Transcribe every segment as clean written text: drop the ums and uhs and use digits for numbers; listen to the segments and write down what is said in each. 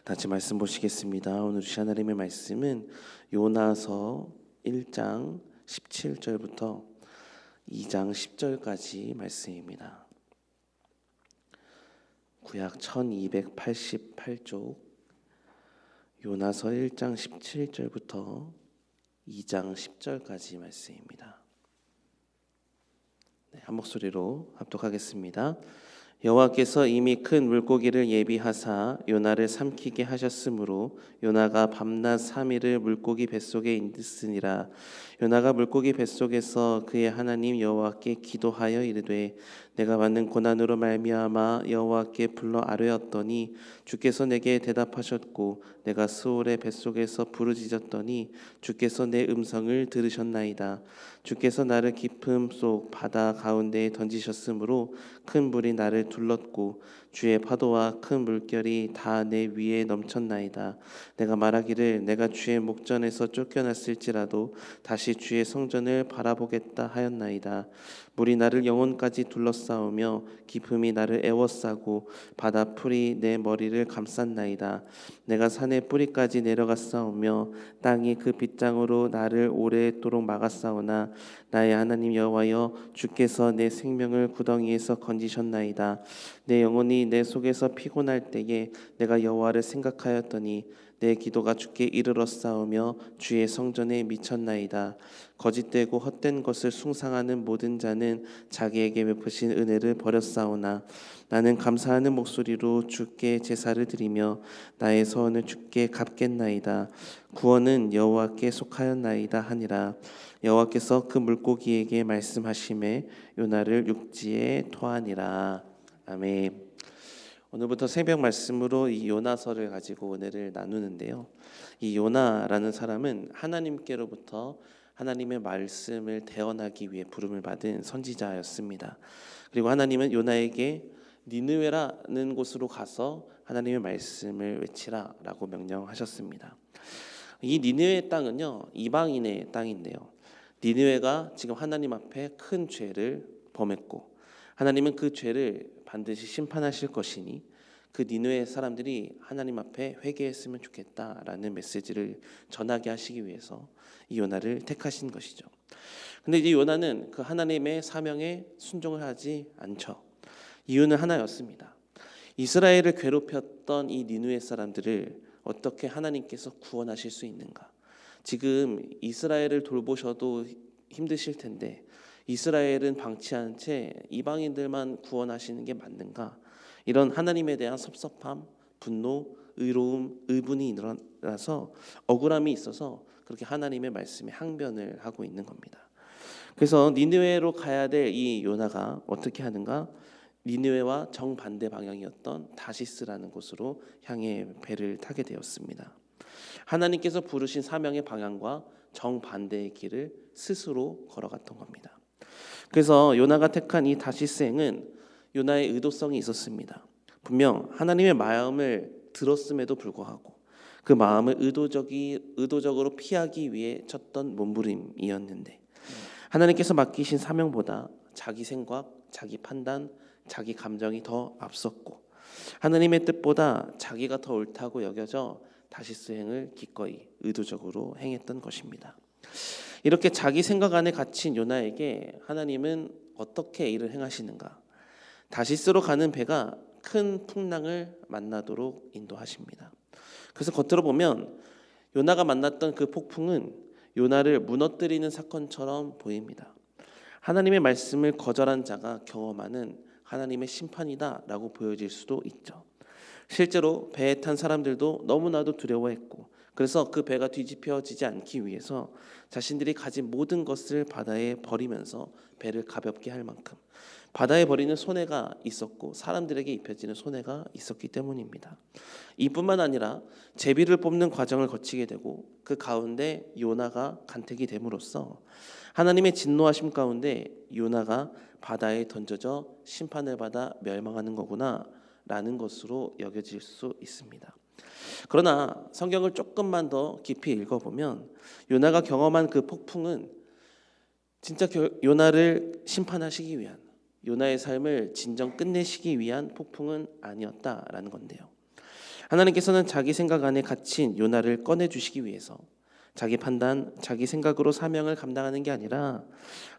같이 말씀 보시겠습니다. 오늘 주신 하나님의 말씀은 요나서 1장 17절부터 2장 10절까지 말씀입니다. 구약 1288쪽 요나서 1장 17절부터 2장 10절까지 말씀입니다. 한 목소리로 합독하겠습니다. 여호와께서 이미 큰 물고기를 예비하사 요나를 삼키게 하셨으므로 요나가 밤낮 3일을 물고기 뱃속에 있으니라. 요나가 물고기 뱃속에서 그의 하나님 여호와께 기도하여 이르되 내가 받는 고난으로 말미암아 여호와께 불러 아뢰었더니 주께서 내게 대답하셨고 내가 스올의 뱃속에서 부르짖었더니 주께서 내 음성을 들으셨나이다. 주께서 나를 깊음 속 바다 가운데에 던지셨으므로 큰 물이 나를 둘렀고 주의 파도와 큰 물결이 다 내 위에 넘쳤나이다. 내가 말하기를 내가 주의 목전에서 쫓겨났을지라도 다시 주의 성전을 바라보겠다 하였나이다. 물이 나를 영혼까지 둘러싸우며 깊음이 나를 애워싸고 바다 풀이 내 머리를 감쌌나이다. 내가 산의 뿌리까지 내려갔사오며 땅이 그 빗장으로 나를 오랫도록 막았사오나 나의 하나님 여호와여 주께서 내 생명을 구덩이에서 건지셨나이다. 내 영혼이 내 속에서 피곤할 때에 내가 여호와를 생각하였더니 내 기도가 주께 이르렀사오며 주의 성전에 미쳤나이다. 거짓되고 헛된 것을 숭상하는 모든 자는 자기에게 베푸신 은혜를 버렸사오나 나는 감사하는 목소리로 주께 제사를 드리며 나의 서원을 주께 갚겠나이다. 구원은 여호와께 속하였나이다 하니라. 여호와께서 그 물고기에게 말씀하시매 요나를 육지에 토하니라. 아멘. 오늘부터 새벽 말씀으로 이 요나서를 가지고 은혜를 나누는데요. 이 요나라는 사람은 하나님께로부터 하나님의 말씀을 대언하기 위해 부름을 받은 선지자였습니다. 그리고 하나님은 요나에게 니느웨라는 곳으로 가서 하나님의 말씀을 외치라라고 명령하셨습니다. 이 니느웨 땅은요, 이방인의 땅인데요. 니느웨가 지금 하나님 앞에 큰 죄를 범했고 하나님은 그 죄를 반드시 심판하실 것이니 그 니느웨 사람들이 하나님 앞에 회개했으면 좋겠다라는 메시지를 전하게 하시기 위해서 이 요나를 택하신 것이죠. 근데 이제 요나는 그 하나님의 사명에 순종을 하지 않죠. 이유는 하나였습니다. 이스라엘을 괴롭혔던 이 니느웨 사람들을 어떻게 하나님께서 구원하실 수 있는가? 지금 이스라엘을 돌보셔도 힘드실 텐데 이스라엘은 방치한 채 이방인들만 구원하시는 게 맞는가? 이런 하나님에 대한 섭섭함, 분노, 의로움, 의분이 일어나서 억울함이 있어서 그렇게 하나님의 말씀에 항변을 하고 있는 겁니다. 그래서 니느웨로 가야 될 이 요나가 어떻게 하는가? 니느웨와 정반대 방향이었던 다시스라는 곳으로 향해 배를 타게 되었습니다. 하나님께서 부르신 사명의 방향과 정반대의 길을 스스로 걸어갔던 겁니다. 그래서 요나가 택한 이 다시스행은 요나의 의도성이 있었습니다. 분명 하나님의 마음을 들었음에도 불구하고 그 마음을 의도적으로 피하기 위해 쳤던 몸부림이었는데 하나님께서 맡기신 사명보다 자기 생각, 자기 판단, 자기 감정이 더 앞섰고 하나님의 뜻보다 자기가 더 옳다고 여겨져 다시스행을 기꺼이 의도적으로 행했던 것입니다. 이렇게 자기 생각 안에 갇힌 요나에게 하나님은 어떻게 일을 행하시는가? 다시스로 가는 배가 큰 풍랑을 만나도록 인도하십니다. 그래서 겉으로 보면 요나가 만났던 그 폭풍은 요나를 무너뜨리는 사건처럼 보입니다. 하나님의 말씀을 거절한 자가 경험하는 하나님의 심판이다라고 보여질 수도 있죠. 실제로 배에 탄 사람들도 너무나도 두려워했고 그래서 그 배가 뒤집혀지지 않기 위해서 자신들이 가진 모든 것을 바다에 버리면서 배를 가볍게 할 만큼 바다에 버리는 손해가 있었고 사람들에게 입혀지는 손해가 있었기 때문입니다. 이뿐만 아니라 제비를 뽑는 과정을 거치게 되고 그 가운데 요나가 간택이 됨으로써 하나님의 진노하심 가운데 요나가 바다에 던져져 심판을 받아 멸망하는 거구나 라는 것으로 여겨질 수 있습니다. 그러나 성경을 조금만 더 깊이 읽어보면 요나가 경험한 그 폭풍은 진짜 요나를 심판하시기 위한 요나의 삶을 진정 끝내시기 위한 폭풍은 아니었다라는 건데요. 하나님께서는 자기 생각 안에 갇힌 요나를 꺼내주시기 위해서 자기 판단, 자기 생각으로 사명을 감당하는 게 아니라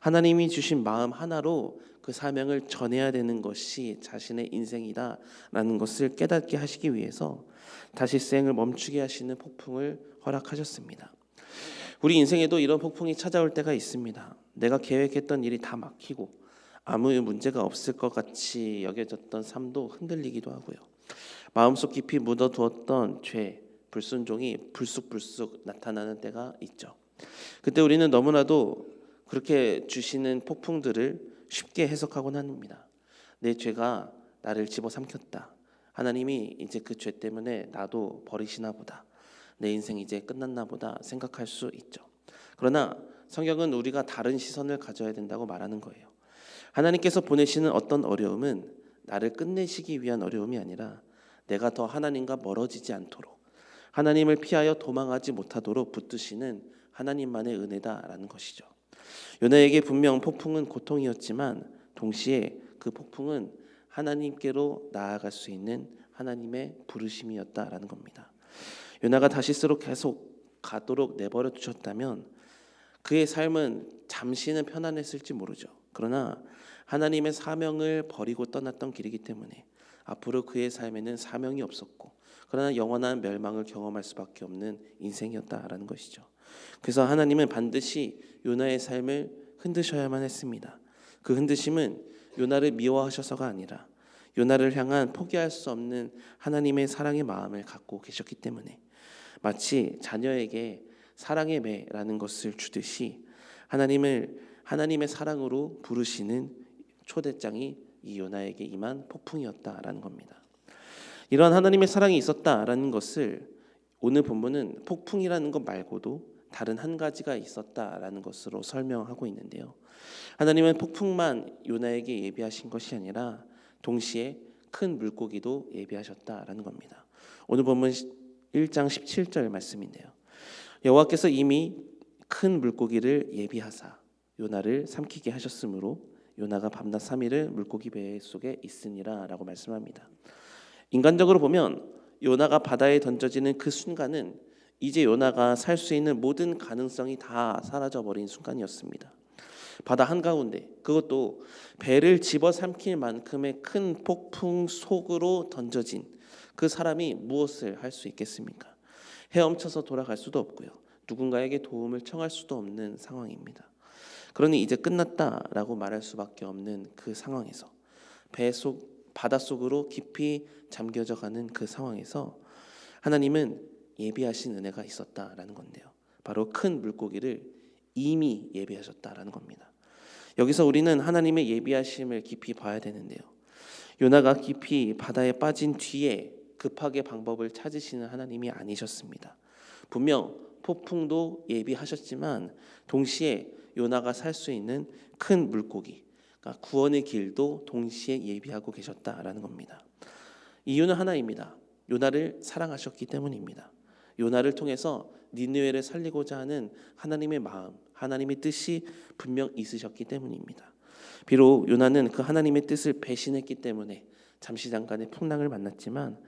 하나님이 주신 마음 하나로 그 사명을 전해야 되는 것이 자신의 인생이다라는 것을 깨닫게 하시기 위해서 다시 수행을 멈추게 하시는 폭풍을 허락하셨습니다. 우리 인생에도 이런 폭풍이 찾아올 때가 있습니다. 내가 계획했던 일이 다 막히고 아무 문제가 없을 것 같이 여겨졌던 삶도 흔들리기도 하고요. 마음속 깊이 묻어두었던 죄, 불순종이 불쑥불쑥 나타나는 때가 있죠. 그때 우리는 너무나도 그렇게 주시는 폭풍들을 쉽게 해석하곤 합니다. 내 죄가 나를 집어삼켰다. 하나님이 이제 그 죄 때문에 나도 버리시나 보다. 내 인생 이제 끝났나 보다 생각할 수 있죠. 그러나 성경은 우리가 다른 시선을 가져야 된다고 말하는 거예요. 하나님께서 보내시는 어떤 어려움은 나를 끝내시기 위한 어려움이 아니라 내가 더 하나님과 멀어지지 않도록, 하나님을 피하여 도망하지 못하도록 붙드시는 하나님만의 은혜다라는 것이죠. 요나에게 분명 폭풍은 고통이었지만 동시에 그 폭풍은 하나님께로 나아갈 수 있는 하나님의 부르심이었다라는 겁니다. 요나가 다시스로 계속 가도록 내버려 두셨다면 그의 삶은 잠시는 편안했을지 모르죠. 그러나 하나님의 사명을 버리고 떠났던 길이기 때문에 앞으로 그의 삶에는 사명이 없었고, 그러나 영원한 멸망을 경험할 수밖에 없는 인생이었다라는 것이죠. 그래서 하나님은 반드시 요나의 삶을 흔드셔야만 했습니다. 그 흔드심은 요나를 미워하셔서가 아니라 요나를 향한 포기할 수 없는 하나님의 사랑의 마음을 갖고 계셨기 때문에, 마치 자녀에게 사랑의 매라는 것을 주듯이 하나님의 사랑으로 부르시는 초대장이 이 요나에게 임한 폭풍이었다라는 겁니다. 이런 하나님의 사랑이 있었다라는 것을 오늘 본문은 폭풍이라는 것 말고도 다른 한 가지가 있었다라는 것으로 설명하고 있는데요. 하나님은 폭풍만 요나에게 예비하신 것이 아니라 동시에 큰 물고기도 예비하셨다라는 겁니다. 오늘 본문 1장 17절 말씀인데요. 여호와께서 이미 큰 물고기를 예비하사 요나를 삼키게 하셨으므로 요나가 밤낮 3일을 물고기 배 속에 있으니라 라고 말씀합니다. 인간적으로 보면 요나가 바다에 던져지는 그 순간은 이제 요나가 살 수 있는 모든 가능성이 다 사라져버린 순간이었습니다. 바다 한가운데, 그것도 배를 집어삼킬 만큼의 큰 폭풍 속으로 던져진 그 사람이 무엇을 할 수 있겠습니까? 헤엄쳐서 돌아갈 수도 없고요. 누군가에게 도움을 청할 수도 없는 상황입니다. 그러니 이제 끝났다라고 말할 수밖에 없는 그 상황에서, 바닷속으로 깊이 잠겨져 가는 그 상황에서 하나님은 예비하신 은혜가 있었다라는 건데요. 바로 큰 물고기를 이미 예비하셨다라는 겁니다. 여기서 우리는 하나님의 예비하심을 깊이 봐야 되는데요. 요나가 깊이 바다에 빠진 뒤에 급하게 방법을 찾으시는 하나님이 아니셨습니다. 분명 폭풍도 예비하셨지만 동시에 요나가 살 수 있는 큰 물고기, 그러니까 구원의 길도 동시에 예비하고 계셨다라는 겁니다. 이유는 하나입니다. 요나를 사랑하셨기 때문입니다. 요나를 통해서 니느웨를 살리고자 하는 하나님의 마음, 하나님의 뜻이 분명 있으셨기 때문입니다. 비록 요나는 그 하나님의 뜻을 배신했기 때문에 잠시 잠깐의 풍랑을 만났지만,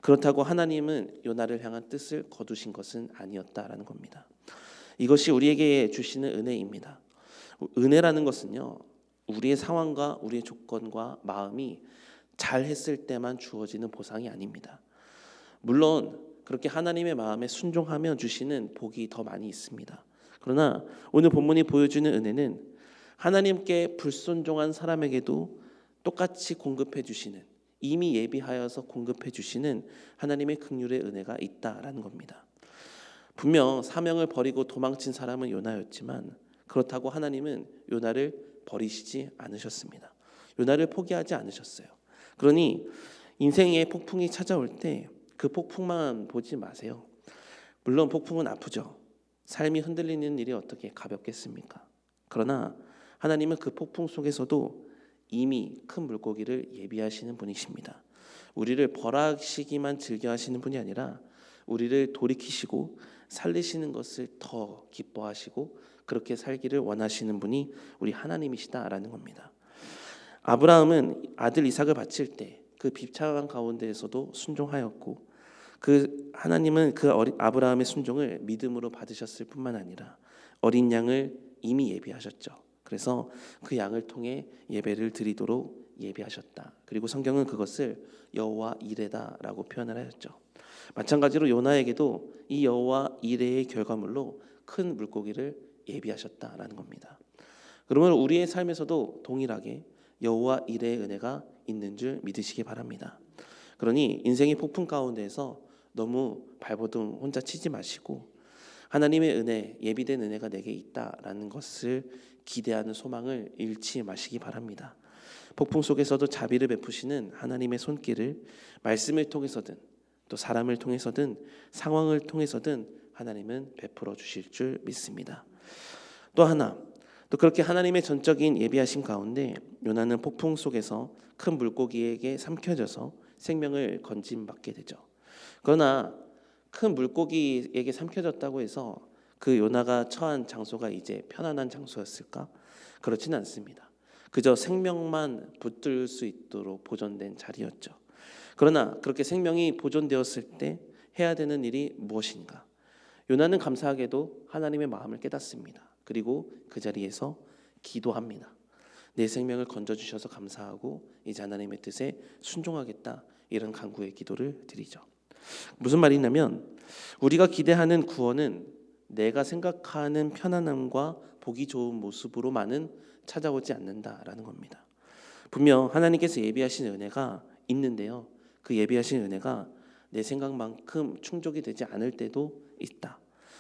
그렇다고 하나님은 요나를 향한 뜻을 거두신 것은 아니었다라는 겁니다. 이것이 우리에게 주시는 은혜입니다. 은혜라는 것은요, 우리의 상황과 우리의 조건과 마음이 잘했을 때만 주어지는 보상이 아닙니다. 물론 그렇게 하나님의 마음에 순종하면 주시는 복이 더 많이 있습니다. 그러나 오늘 본문이 보여주는 은혜는 하나님께 불순종한 사람에게도 똑같이 공급해 주시는, 이미 예비하여서 공급해 주시는 하나님의 긍휼의 은혜가 있다라는 겁니다. 분명 사명을 버리고 도망친 사람은 요나였지만 그렇다고 하나님은 요나를 버리시지 않으셨습니다. 요나를 포기하지 않으셨어요. 그러니 인생의 폭풍이 찾아올 때 그 폭풍만 보지 마세요. 물론 폭풍은 아프죠. 삶이 흔들리는 일이 어떻게 가볍겠습니까? 그러나 하나님은 그 폭풍 속에서도 이미 큰 물고기를 예비하시는 분이십니다. 우리를 벌하시기만 즐겨 하시는 분이 아니라 우리를 돌이키시고 살리시는 것을 더 기뻐하시고 그렇게 살기를 원하시는 분이 우리 하나님이시다라는 겁니다. 아브라함은 아들 이삭을 바칠 때 그 비참한 가운데에서도 순종하였고, 그 하나님은 그 아브라함의 순종을 믿음으로 받으셨을 뿐만 아니라 어린 양을 이미 예비하셨죠. 그래서 그 양을 통해 예배를 드리도록 예비하셨다. 그리고 성경은 그것을 여호와 이레다라고 표현을 하였죠. 마찬가지로 요나에게도 이 여호와 이레의 결과물로 큰 물고기를 예비하셨다라는 겁니다. 그러면 우리의 삶에서도 동일하게 여호와 이레의 은혜가 있는 줄 믿으시기 바랍니다. 그러니 인생의 폭풍 가운데에서 너무 발버둥 혼자 치지 마시고 하나님의 은혜, 예비된 은혜가 내게 있다라는 것을 기대하는 소망을 잃지 마시기 바랍니다. 폭풍 속에서도 자비를 베푸시는 하나님의 손길을 말씀을 통해서든 또 사람을 통해서든 상황을 통해서든 하나님은 베풀어 주실 줄 믿습니다. 또 하나, 또 그렇게 하나님의 전적인 예비하심 가운데 요나는 폭풍 속에서 큰 물고기에게 삼켜져서 생명을 건짐받게 되죠. 그러나 큰 물고기에게 삼켜졌다고 해서 그 요나가 처한 장소가 이제 편안한 장소였을까? 그렇지는 않습니다. 그저 생명만 붙들 수 있도록 보존된 자리였죠. 그러나 그렇게 생명이 보존되었을 때 해야 되는 일이 무엇인가? 요나는 감사하게도 하나님의 마음을 깨닫습니다. 그리고 그 자리에서 기도합니다. 내 생명을 건져주셔서 감사하고 이제 하나님의 뜻에 순종하겠다, 이런 간구의 기도를 드리죠. 무슨 말이냐면 우리가 기대하는 구원은 내가 생각하는 편안함과 보기 좋은 모습으로만은 찾아오지 않는다라는 겁니다. 분명 하나님께서 예비하신 은혜가 있는데요, 그 예비하신 은혜가 내 생각만큼 충족이 되지 않을 때도 있다.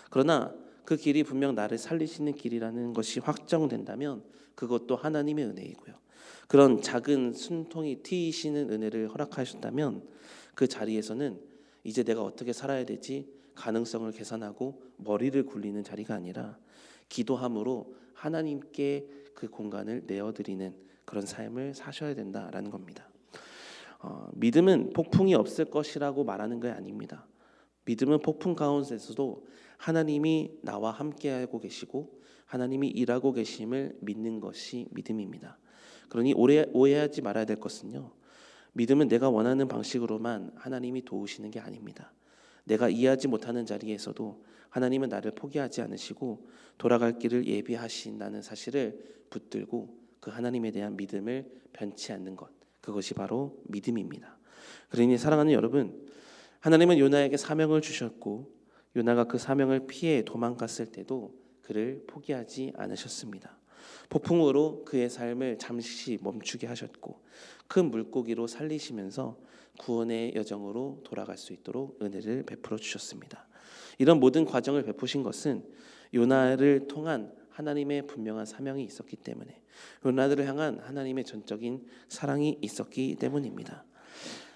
그러나 그 길이 분명 나를 살리시는 길이라는 것이 확정된다면 그것도 하나님의 은혜이고요, 그런 작은 숨통이 트이시는 은혜를 허락하셨다면 그 자리에서는 이제 내가 어떻게 살아야 되지 가능성을 계산하고 머리를 굴리는 자리가 아니라 기도함으로 하나님께 그 공간을 내어드리는 그런 삶을 사셔야 된다라는 겁니다. 믿음은 폭풍이 없을 것이라고 말하는 게 아닙니다. 믿음은 폭풍 가운데서도 하나님이 나와 함께하고 계시고 하나님이 일하고 계심을 믿는 것이 믿음입니다. 그러니 오해하지 말아야 될 것은요, 믿음은 내가 원하는 방식으로만 하나님이 도우시는 게 아닙니다. 내가 이해하지 못하는 자리에서도 하나님은 나를 포기하지 않으시고 돌아갈 길을 예비하신다는 사실을 붙들고 그 하나님에 대한 믿음을 변치 않는 것, 그것이 바로 믿음입니다. 그러니 사랑하는 여러분, 하나님은 요나에게 사명을 주셨고 요나가 그 사명을 피해 도망갔을 때도 그를 포기하지 않으셨습니다. 폭풍으로 그의 삶을 잠시 멈추게 하셨고 큰 물고기로 살리시면서 구원의 여정으로 돌아갈 수 있도록 은혜를 베풀어 주셨습니다. 이런 모든 과정을 베푸신 것은 요나를 통한 하나님의 분명한 사명이 있었기 때문에, 요나를 향한 하나님의 전적인 사랑이 있었기 때문입니다.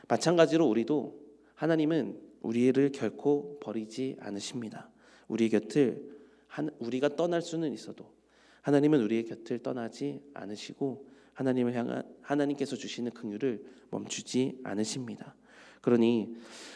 마찬가지로 우리도 하나님은 우리를 결코 버리지 않으십니다. 우리 곁을 우리가 떠날 수는 있어도 하나님은 우리의 곁을 떠나지 않으시고 하나님을 향한 하나님께서 주시는 긍휼을 멈추지 않으십니다. 그러니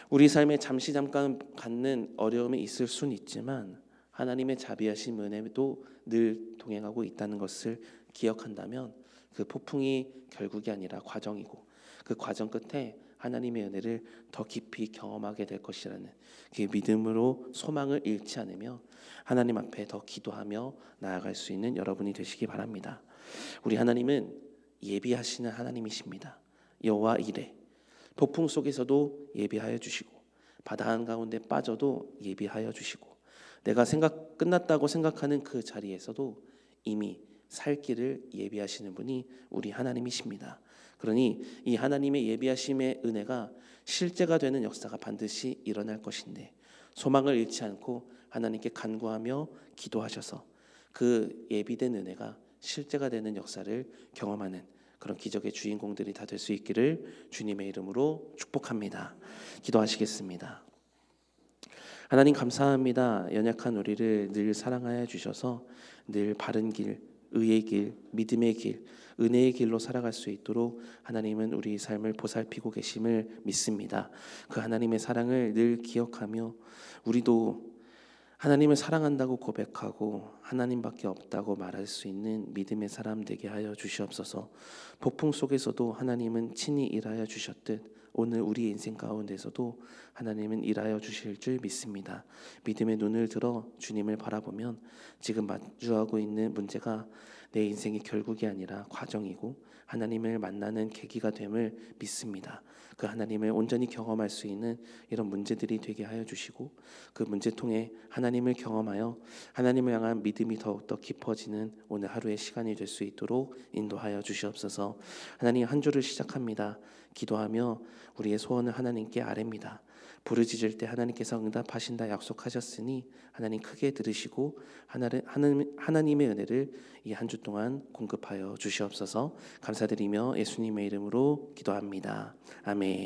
우리 삶에 잠깐 갖는 어려움이 있을 수는 있지만 하나님의 자비하신 은혜도 늘 동행하고 있다는 것을 기억한다면 그 폭풍이 결국이 아니라 과정이고 그 과정 끝에 하나님의 은혜를 더 깊이 경험하게 될 것이라는 그 믿음으로 소망을 잃지 않으며 하나님 앞에 더 기도하며 나아갈 수 있는 여러분이 되시기 바랍니다. 우리 하나님은 예비하시는 하나님이십니다. 여호와 이레, 폭풍 속에서도 예비하여 주시고 바다 한가운데 빠져도 예비하여 주시고 내가 끝났다고 생각하는 그 자리에서도 이미 살 길을 예비하시는 분이 우리 하나님이십니다. 그러니 이 하나님의 예비하심의 은혜가 실제가 되는 역사가 반드시 일어날 것인데 소망을 잃지 않고 하나님께 간구하며 기도하셔서 그 예비된 은혜가 실제가 되는 역사를 경험하는 그런 기적의 주인공들이 다 될 수 있기를 주님의 이름으로 축복합니다. 기도하시겠습니다. 하나님 감사합니다. 연약한 우리를 늘 사랑하여 주셔서 늘 바른 길, 의의 길, 믿음의 길, 은혜의 길로 살아갈 수 있도록 하나님은 우리 삶을 보살피고 계심을 믿습니다. 그 하나님의 사랑을 늘 기억하며 우리도 하나님을 사랑한다고 고백하고 하나님밖에 없다고 말할 수 있는 믿음의 사람 되게 하여 주시옵소서. 폭풍 속에서도 하나님은 친히 일하여 주셨듯 오늘 우리 인생 가운데서도 하나님은 일하여 주실 줄 믿습니다. 믿음의 눈을 들어 주님을 바라보면 지금 마주하고 있는 문제가 내 인생의 결국이 아니라 과정이고 하나님을 만나는 계기가 됨을 믿습니다. 그 하나님을 온전히 경험할 수 있는 이런 문제들이 되게 하여 주시고 그 문제 통해 하나님을 경험하여 하나님을 향한 믿음이 더욱더 깊어지는 오늘 하루의 시간이 될 수 있도록 인도하여 주시옵소서. 하나님, 한 주를 시작합니다. 기도하며 우리의 소원을 하나님께 아뢰입니다. 부르짖을 때 하나님께서 응답하신다 약속하셨으니 하나님 크게 들으시고 하나님의 은혜를 이 한 주 동안 공급하여 주시옵소서. 감사드리며 예수님의 이름으로 기도합니다. 아멘.